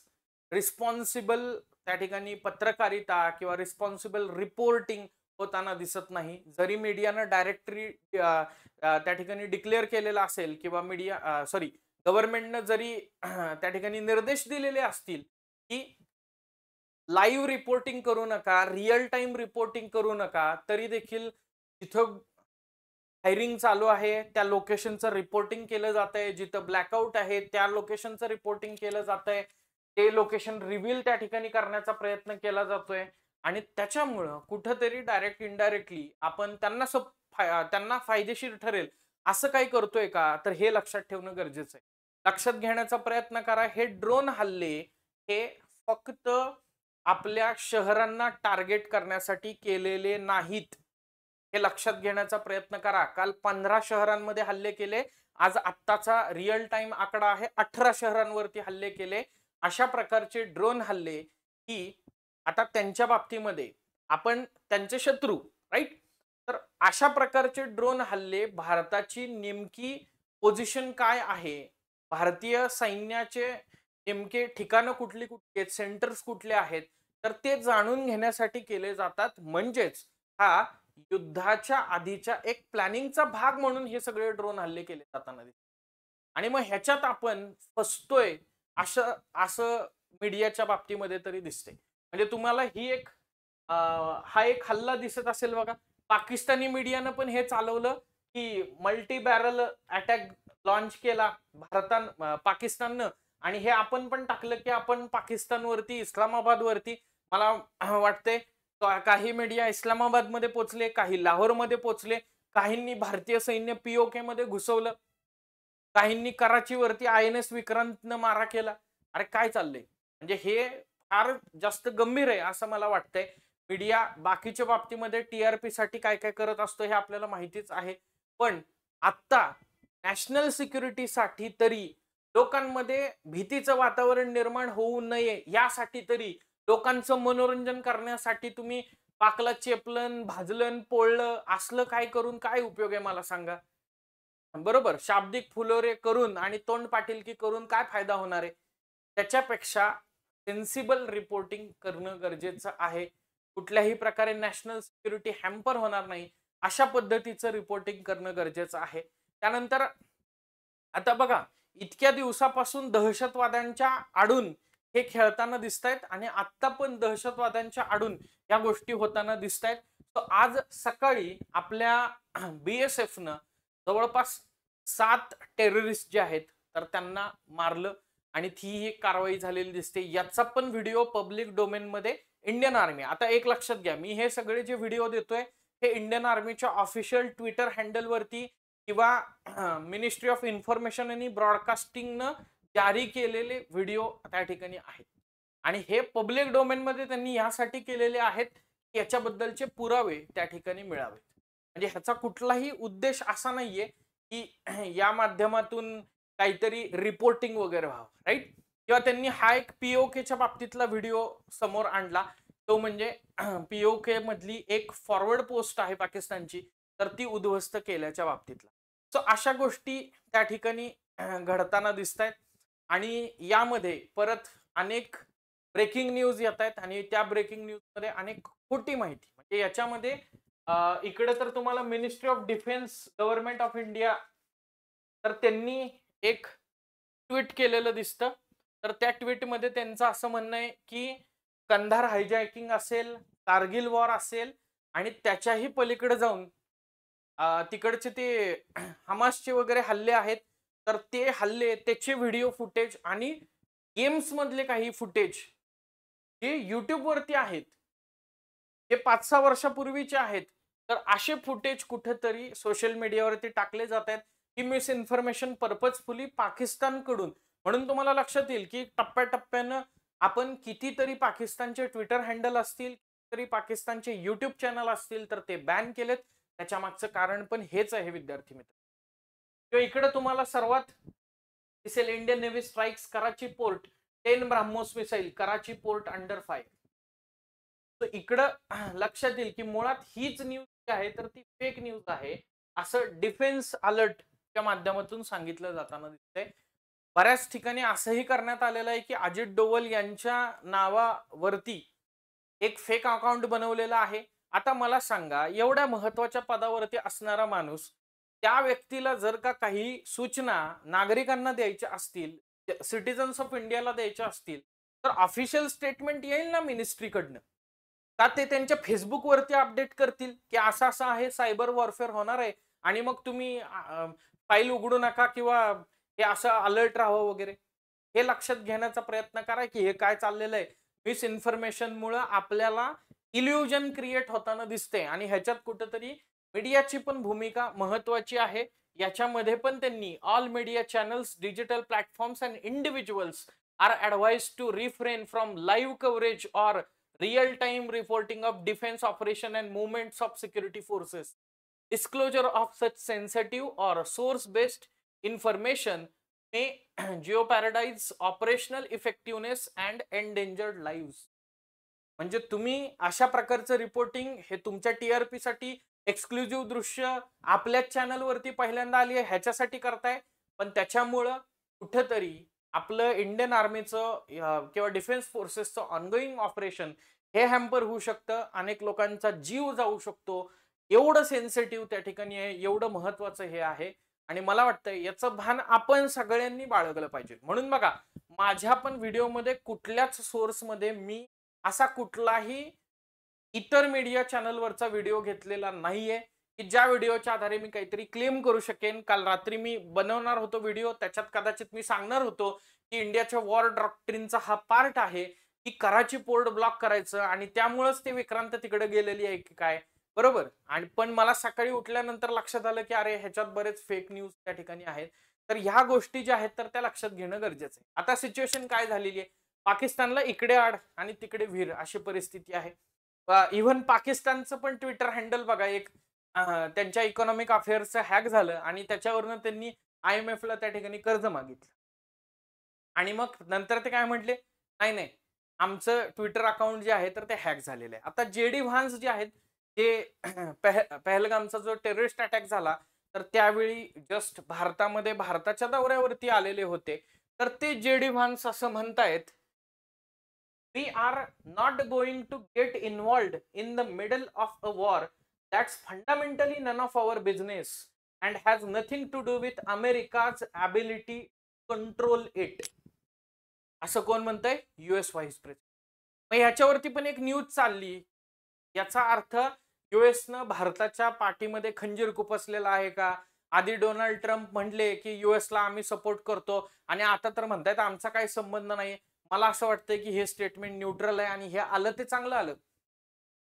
रिस्पॉन्सिबल त्या ठिकाणी पत्रकारिता किंवा रिस्पॉन्सिबल रिपोर्टिंग होताना दिसत नाही. जरी मीडियानं डायरेक्टरी त्या ठिकाणी डिक्लेअर केलेला असेल किंवा गव्हर्नमेंटनं जरी त्या ठिकाणी निर्देश दिलेले असतील की लाईव्ह रिपोर्टिंग करू नका, रिअल टाइम रिपोर्टिंग करू नका, तरी देखील तिथं फायरिंग चालू आहे त्या लोकेशनचं रिपोर्टिंग केलं जात आहे, जिथं ब्लॅकआउट आहे त्या लोकेशनचं रिपोर्टिंग केलं जात आहे, ते लोकेशन रिव्हील त्या ठिकाणी करण्याचा प्रयत्न केला जातोय. आणि त्याच्यामुळं कुठंतरी डायरेक्ट इनडायरेक्टली आपण त्यांना फायदेशीर ठरेल असं काही करतोय का, तर हे लक्षात ठेवणं गरजेचं आहे. लक्षात घेण्याचा प्रयत्न करा, हे ड्रोन हल्ले हे फक्त आपल्या शहरांना टार्गेट करण्यासाठी केलेले नाहीत, हे लक्षात घेण्याचा प्रयत्न करा. काल 15 शहरांमध्ये हल्ले केले, आज आत्ताचा रिअल टाइम आकडा आहे 18 शहरांवरती हल्ले केले. अशा प्रकारचे ड्रोन हल्ले ही आता त्यांच्या बाबतीमध्ये आपण त्यांचे शत्रू, राईट, तर अशा प्रकारचे ड्रोन हल्ले भारताची नेमकी पोझिशन काय आहे भारतीय सैन्याचे नेमके ठिकाणं कुठली कुठली आहेत, सेंटर्स कुठले आहेत, तर ते जाणून घेण्यासाठी केले जातात. म्हणजेच हा युद्धाच्या आधीच्या एक प्लॅनिंगचा भाग म्हणून हे सगळे ड्रोन हल्ले केले जाताना दिसतात. आणि मग ह्याच्यात आपण फसतोय असं असं मीडियाच्या बाबतीमध्ये तरी दिसते. म्हणजे तुम्हाला ही एक हा एक हल्ला दिसत असेल बघा. पाकिस्तानी मीडियानं पण हे चालवलं की मल्टी बॅरल अटॅक लॉन्च केला पाकिस्ताननं, आणि हे आपण पण टाकलं की आपण पाकिस्तानवरती, इस्लामाबादवरती. मला वाटतंय काही मीडिया इस्लामाबादमध्ये पोहोचले, काही लाहोरमध्ये पोहोचले, काहींनी भारतीय सैन्य पीओके मध्ये घुसवलं, काहींनी कराचीवरती INS विक्रांतनं मारा केला. अरे काय चाललंय? म्हणजे हे फार जास्त गंभीर आहे असं मला वाटतंय. मीडिया बाकीच्या बाबतीमध्ये TRP साठी काय काय करत असतो हे आपल्याला माहितीच आहे. पण आता नॅशनल सिक्युरिटीसाठी तरी, लोकांमध्ये भीतीचं वातावरण निर्माण होऊ नये यासाठी तरी, लोकांचं मनोरंजन करण्यासाठी तुम्ही पाकला चेपलं, भाजलं, पोळलं असलं काय करून काय उपयोग आहे मला सांगा? बरोबर. शाब्दिक फुलोरे करून आणि तोंड पाटीलकी करून काय फायदा होणार आहे? त्याच्यापेक्षा सेन्सिबल रिपोर्टिंग करणं गरजेचं आहे. कुठल्याही प्रकारे नॅशनल सिक्युरिटी हॅम्पर होणार नाही अशा पद्धतीचं रिपोर्टिंग करणं गरजेचं आहे. त्यानंतर आता बघा, इतक्या दिवसापासून दहशतवाद्यांच्या आडून हे खेळताना दिसतायत आणि आत्ता पण दहशतवाद्यांच्या आडून या गोष्टी होताना दिसतायत. तर आज सकाळी आपल्या BSFनं जवळपास 7 टेररिस्ट जे आहेत तर त्यांना मारलं आणि ती एक कारवाई झालेली दिसते. याचा पण व्हिडिओ पब्लिक डोमेन मध्ये इंडियन आर्मी, आता एक लक्षात घ्या, मी हे सगळे जे व्हिडिओ देतोय हे इंडियन आर्मीच्या ऑफिशियल ट्विटर हँडल वरती किंवा मिनिस्ट्री ऑफ इन्फॉर्मेशन आणि ब्रॉडकास्टिंगनं जारी केलेले व्हिडिओ त्या ठिकाणी आहेत. आणि हे पब्लिक डोमेन मध्ये त्यांनी यासाठी केलेले आहेत की याच्याबद्दलचे पुरावे त्या ठिकाणी मिळावेत. म्हणजे ह्याचा कुठलाही उद्देश असा नाहीये की या माध्यमातून काहीतरी रिपोर्टिंग वगैरे व्हावं, राईट? किंवा त्यांनी हा एक पीओकेच्या बाबतीतला व्हिडिओ समोर आणला, तो म्हणजे पीओके मधली एक फॉरवर्ड पोस्ट आहे पाकिस्तानची, तर ती उद्ध्वस्त केल्याच्या बाबतीतला. सो अशा गोष्टी त्या ठिकाणी घडताना दिसत आहेत. आणि यामध्ये परत अनेक ब्रेकिंग न्यूज येत आहेत आणि त्या ब्रेकिंग न्यूज मध्ये अनेक खोटी माहिती, म्हणजे याच्यामध्ये इकडे तर तुम्हाला ministry of defence, government of India, तर त्यांनी एक ट्विट केलेलं दिसतं. तर त्या ट्विटमध्ये त्यांचं असं म्हणणं आहे की कंधार हायजॅकिंग असेल, कारगिल वॉर असेल आणि त्याच्याही पलीकडे जाऊन तिकडचे ते हमासचे वगैरे हल्ले आहेत, तर ते हल्ले, त्याचे व्हिडिओ फुटेज आणि गेम्स मधले काही फुटेज जे YouTube वरती आहेत, हे 5-6 वर्षापूर्वीचे आहेत. तर असे फुटेज कुठेतरी सोशल मीडियावरती टाकले जात आहेत ही मिस इन्फॉर्मेशन पर्पजफुली पाकिस्तानकडून. म्हणून तुम्हाला लक्षात येईल की टप्प्याटप्प्यानं आपण कितीतरी पाकिस्तानचे ट्विटर हँडल असतील, तरी पाकिस्तानचे YouTube चॅनल असतील, तर ते बॅन केलेत. त्याच्या मागचं कारण पण हेच आहे विद्यार्थी मित्र. किंवा इकडे तुम्हाला सर्वात दिसेल इंडियन नेव्ही स्ट्राइक्स कराची पोर्ट, 10 ब्राह्मोस मिसाईल, कराची पोर्ट अंडर फायर. तर इकडं लक्षात येईल की मुळात हीच न्यूज जी आहे तर ती फेक न्यूज आहे असं डिफेन्स अलर्टच्या माध्यमातून सांगितलं जाताना दिसतंय. बऱ्याच ठिकाणी असंही करण्यात आलेलं आहे की अजित डोवल यांच्या नावावरती एक फेक अकाउंट बनवलेलं आहे. आता मला सांगा, एवढ्या महत्वाच्या पदावरती असणारा माणूस, त्या व्यक्तीला जर का काही सूचना नागरिकांना द्यायच्या असतील, सिटीजन्स ऑफ इंडियाला द्यायच्या असतील, तर ऑफिशियल स्टेटमेंट येईल ना मिनिस्ट्रीकडनं. का ते त्यांच्या फेसबुकवरती अपडेट करतील की असं असं आहे, सायबर वॉरफेअर होणार आहे आणि मग तुम्ही फाईल उघडू नका किंवा हे असं अलर्ट राहावं वगैरे. हे लक्षात घेण्याचा प्रयत्न करा की हे काय चाललेलं आहे. मिस इन्फॉर्मेशन मुळे आपल्याला इल्युजन क्रिएट होताना दिसते आणि ह्याच्यात कुठेतरी मीडियाची पण भूमिका महत्वाची आहे. याच्यामध्ये पण त्यांनी all media channels, digital platforms and individuals are advised to refrain from live coverage or real time reporting of defence operation and movements of security forces. Disclosure of such sensitive or source-based information may jeopardize operational effectiveness and endangered lives. म्हणजे तुम्ही अशा प्रकारचं reporting हे तुमच्या TRP साठी exclusive दृश्य आपल्याच चॅनलवरती पहिल्यांदा आली आहे ह्याच्यासाठी करताय, पण त्याच्यामुळं कुठेतरी आपलं इंडियन आर्मीचं किंवा डिफेन्स फोर्सेसचं ऑनगोईंग ऑपरेशन हे हॅम्पर होऊ शकतं, अनेक लोकांचा जीव जाऊ शकतो. एवढं सेन्सिटिव्ह त्या ठिकाणी आहे, एवढं महत्वाचं हे आहे. आणि मला वाटतं याचं भान आपण सगळ्यांनी बाळगलं पाहिजे. म्हणून बघा, माझ्या पण व्हिडिओमध्ये कुठल्याच सोर्समध्ये मी असा कुठलाही इतर मीडिया चॅनलवरचा व्हिडिओ घेतलेला नाहीये की ज्या व्हिडिओच्या आधारे मी काहीतरी क्लेम करू शकेन. काल रात्री मी बनवणार होतो व्हिडिओ, त्याच्यात कदाचित मी सांगणार होतो की इंडियाच्या वॉर डॉक्ट्रिनचा हा पार्ट आहे की कराची पोर्ट ब्लॉक करायचं आणि त्यामुळेच ते विक्रांत तिकडे गेलेली आहे की काय, बरोबर. आणि पण मला सकाळी उठल्यानंतर लक्षात आलं की अरे ह्याच्यात बरेच फेक न्यूज त्या ठिकाणी आहेत. तर ह्या गोष्टी ज्या आहेत तर त्या लक्षात घेणं गरजेचं आहे. आता सिच्युएशन काय झालेली आहे, पाकिस्तानला इकडे आड आणि तिकडे विहीर अशी परिस्थिती आहे. इव्हन पाकिस्तानचं पण ट्विटर हँडल बघा, एक त्यांच्या इकॉनॉमिक अफेअर्सचं हॅक झालं आणि त्याच्यावरनं त्यांनी IMF ला त्या ठिकाणी कर्ज मागितलं. आणि मग नंतर ते काय म्हटले, नाही नाही आमचं ट्विटर अकाउंट जे आहे तर ते हॅक झालेलं आहे. आता JD व्हान्स जे आहेत ते पहलगामचा जो टेररिस्ट अटॅक झाला तर त्यावेळी जस्ट भारतामध्ये भारताच्या दौऱ्यावरती आलेले होते. तर ते JD व्हान्स असं म्हणतायत, we are not going to get involved in the middle of a war that's fundamentally none of our business and has nothing to do with America's ability to control it. असं कोण म्हणतंय? US vice president. मग ह्याच्यावरती पण एक news चालली. याचा अर्थ युएसनं भारताच्या पाठीमध्ये खंजीर खुपसलेला आहे का? आधी डोनाल्ड ट्रम्प म्हणले की युएसला आम्ही सपोर्ट करतो आणि आता तर म्हणतायत आमचा काही संबंध नाही. मला असं वाटतंय की हे स्टेटमेंट न्यूट्रल आहे आणि हे आलं ते चांगलं आलं.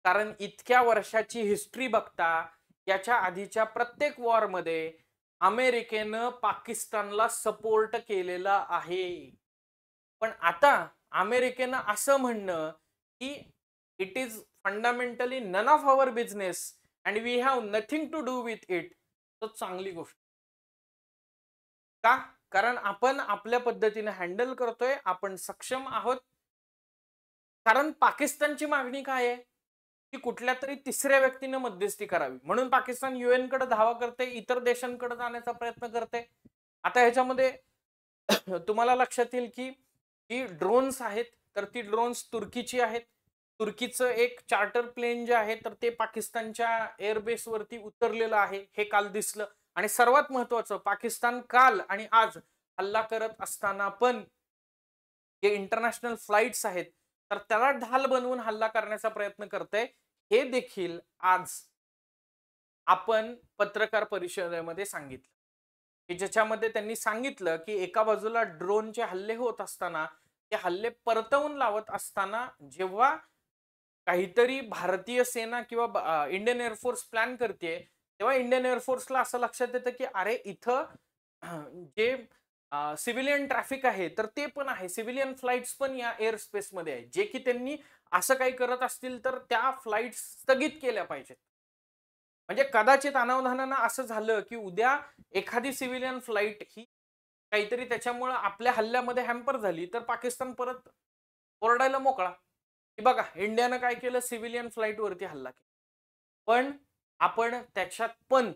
कारण इतक्या वर्षाची हिस्ट्री बघता याच्या आधीच्या प्रत्येक वॉरमध्ये अमेरिकेनं पाकिस्तानला सपोर्ट केलेला आहे. पण आता अमेरिकेनं असं म्हणणं की it is fundamentally none of our business and we have nothing to do with it, तो चांगली गोष्ट. का? कारण आपण आपल्या पद्धतीने हँडल करतोय, आपण सक्षम आहोत. कारण पाकिस्तानची मागणी काय आहे की कुठल्या तरी तिसऱ्या व्यक्तीने मध्यस्थी करावी, म्हणून पाकिस्तान UN कडे धावा करते, इतर देशांकडे जाण्याचा प्रयत्न करते. आता ह्याच्यामध्ये तुम्हाला लक्षात येईल की जी ड्रोन्स आहेत तर ती ड्रोन्स तुर्कीची आहेत. तुर्कीचं एक चार्टर प्लेन जे आहे तर ते पाकिस्तानच्या एअरबेस वरती उतरलेलं आहे, हे काल दिसलं. आणि सर्वात महत्वाचं, पाकिस्तान काल आणि आज हल्ला करत असताना पण जे इंटरनॅशनल फ्लाइट्स आहेत तर त्याला ढाल बनवून हल्ला करण्याचा प्रयत्न करतंय. हे देखील आज आपण पत्रकार परिषदेमध्ये सांगितलं की ज्याच्यामध्ये त्यांनी सांगितलं की एका बाजूला ड्रोनचे हल्ले होत असताना, ते हल्ले परतवून लावत असताना जेव्हा काहीतरी भारतीय सेना किंवा इंडियन एअरफोर्स प्लॅन करते, तेव्हा इंडियन एअरफोर्सला असं लक्षात येतं की अरे इथं जे सिव्हिलियन ट्रॅफिक आहे तर ते पण आहे, सिव्हिलियन फ्लाइट्स पण या एअर स्पेसमध्ये आहे, जे की त्यांनी असं काही करत असतील तर त्या फ्लाइट स्थगित केल्या पाहिजेत. म्हणजे कदाचित अनावधानानं असं झालं की उद्या एखादी सिव्हिलियन फ्लाइट ही काहीतरी त्याच्यामुळे आपल्या हल्ल्यामध्ये हॅम्पर झाली तर पाकिस्तान परत ओरडायला मोकळा की बघा इंडियानं काय केलं, सिव्हिलियन फ्लाइट वरती हल्ला केला. पण आपण त्याच्यात पण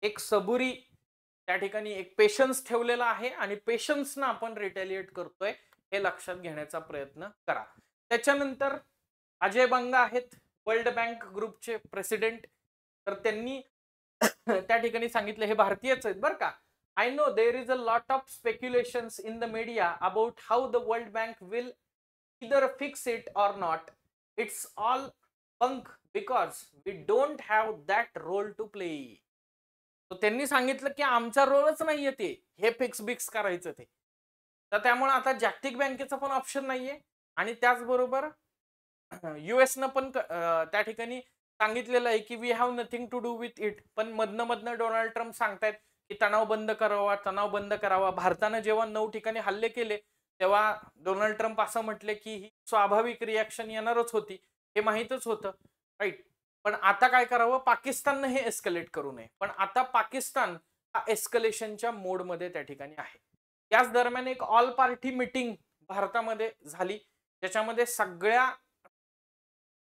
एक सबुरी त्या ठिकाणी एक पेशन्स ठेवलेला आहे आणि पेशन्सनं आपण रिटॅलिएट करतोय, हे लक्षात घेण्याचा प्रयत्न करा. त्याच्यानंतर अजय बंगा आहेत वर्ल्ड बँक ग्रुपचे प्रेसिडेंट. तर त्यांनी त्या ठिकाणी सांगितलं, हे भारतीयच आहेत बरं का, I know there is a lot of speculations in the media about how the World Bank will either fix it or not. It's all bunk because we don't have that role to play. तर त्यांनी सांगितलं की आमचा रोलच नाहीये ते हे fix बिक्स करायचं ते. तर त्यामुळे आता जागतिक बँकेचा पण ऑप्शन नाहीये आणि त्याचबरोबर युएसनं पण त्या ठिकाणी सांगितलेलं आहे की we have nothing to do with it. पण मधनं डोनाल्ड ट्रम्प सांगतायत की तणाव बंद करावा, तणाव बंद करावा. भारतानं जेव्हा 9 ठिकाणी हल्ले केले तेव्हा डोनाल्ड ट्रम्प असं म्हटले की ही स्वाभाविक रिॲक्शन येणारच होती, हे माहीतच होतं, राईट. पण आता काय करावं, पाकिस्ताननं हे एस्केलेट करू नये. पण आता पाकिस्तान हा एस्केलेशनच्या मोडमध्ये त्या ठिकाणी आहे. त्याच दरम्यान एक ऑल पार्टी मीटिंग भारतामध्ये झाली, ज्याच्यामध्ये सगळ्या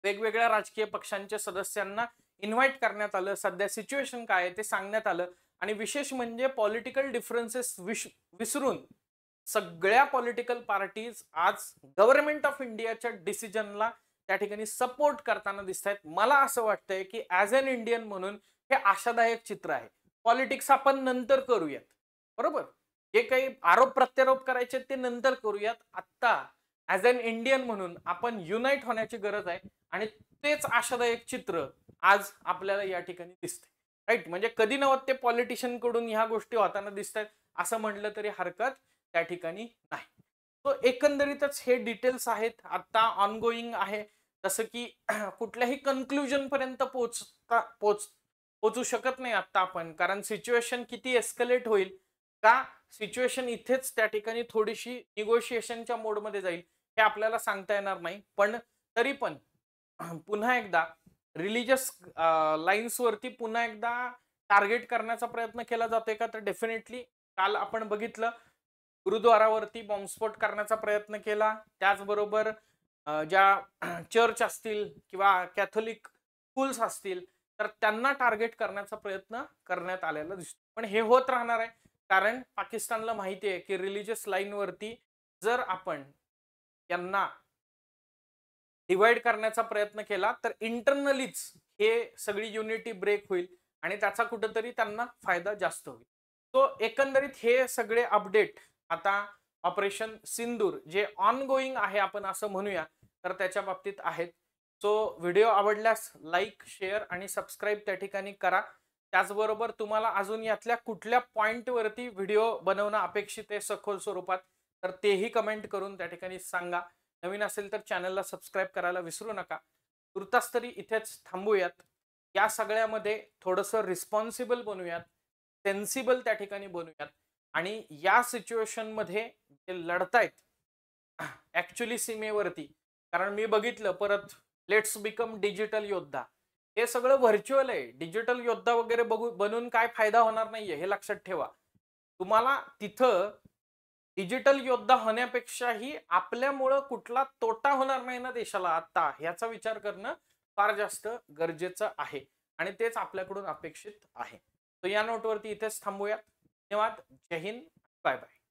वेगवेगळ्या राजकीय पक्षांच्या सदस्यांना इन्व्हाइट करण्यात आलं. सध्या सिच्युएशन काय आहे ते सांगण्यात आलं आणि विशेष म्हणजे पॉलिटिकल डिफरन्सेस विसरून सगळ्या पॉलिटिकल पार्टीज आज गव्हर्नमेंट ऑफ इंडियाच्या डिसिजनला त्या ठिकाणी सपोर्ट करताना दिसत आहेत. मला असं वाटतंय की ऍज अन इंडियन म्हणून हे आशादायक चित्र आहे. पॉलिटिक्स आपण नंतर करूयात, बरोबर, जे काही आरोप प्रत्यारोप करायचे ते नंतर करूयात. आत्ता ऍज अन इंडियन म्हणून आपण युनाइट होण्याची गरज आहे आणि तेच आशादायक चित्र आज आपल्याला या ठिकाणी दिसते. राईट, म्हणजे कधी नव्हत ते पॉलिटिशियन कडून ह्या गोष्टी होताना दिसत आहेत असं म्हटलं तरी हरकत त्या ठिकाणी नाही. तो एकंदरीतच हे डिटेल्स आहेत, आता ऑनगोईंग आहे. जसं की कुठल्याही कन्क्लुजन पर्यंत पोहोचू शकत नाही आता आपण, कारण सिच्युएशन किती एस्केलेट होईल का सिच्युएशन इथेच त्या ठिकाणी थोडीशी निगोशिएशनच्या मोडमध्ये जाईल हे आपल्याला सांगता येणार नाही. पण तरी पण पुन्हा एकदा रिलीजियस लाईन्स वरती पुन्हा एकदा टार्गेट करण्याचा प्रयत्न केला जातोय का, तर डेफिनेटली काल आपण बघितलं गुरुद्वारावरती बॉम्बस्फोट करण्याचा प्रयत्न केला. त्याचबरोबर ज्या चर्च असतील किंवा कॅथोलिक स्कूल्स असतील तर त्यांना टार्गेट करण्याचा प्रयत्न करण्यात आलेला दिसतो. पण हे होत राहणार आहे, कारण पाकिस्तानला माहिती आहे की रिलीजियस लाईन वरती जर आपण यांना डिवाइड करण्याचा प्रयत्न केला तर इंटरनलीच हे सगळी युनिटी ब्रेक होईल आणि त्याचा कुठेतरी त्यांना फायदा जास्त होईल. तो एकंदरीत हे सगळे अपडेट आता ऑपरेशन सिंदूर जे ऑनगोईंग आहे आपण असं म्हणूया तर त्याच्या बाबतीत आहेत. सो व्हिडिओ आवडल्यास लाईक, शेअर आणि सबस्क्राईब त्या ठिकाणी करा. त्याचबरोबर तुम्हाला अजून यातल्या कुठल्या पॉइंट वरती व्हिडिओ बनवणं अपेक्षित आहे सखोल स्वरूपात तर तेही कमेंट करून त्या ठिकाणी सांगा. नवीन असेल तर चॅनलला सबस्क्राईब करायला विसरू नका. तुर्तास तरी इथेच थांबूयात. या सगळ्यामध्ये थोडंसं रिस्पॉन्सिबल बनूयात, सेन्सिबल त्या ठिकाणी बनूयात आणि या सिच्युएशन मध्ये जे लढतायत ऍक्च्युली सीमेवरती, कारण मी बघितलं परत लेट्स बिकम डिजिटल योद्धा, हे सगळं व्हर्च्युअल आहे. डिजिटल योद्धा वगैरे बनून काय फायदा होणार नाहीये हे लक्षात ठेवा. तुम्हाला तिथं डिजिटल योद्धा होण्यापेक्षाही आपल्यामुळं कुठला तोटा होणार नाही ना देशाला आता, ह्याचा विचार करणं फार जास्त गरजेचं आहे आणि तेच आपल्याकडून अपेक्षित आहे. तर या नोटवरती इथेच थांबूयात. धन्यवाद. जय हिंद. Bye bye.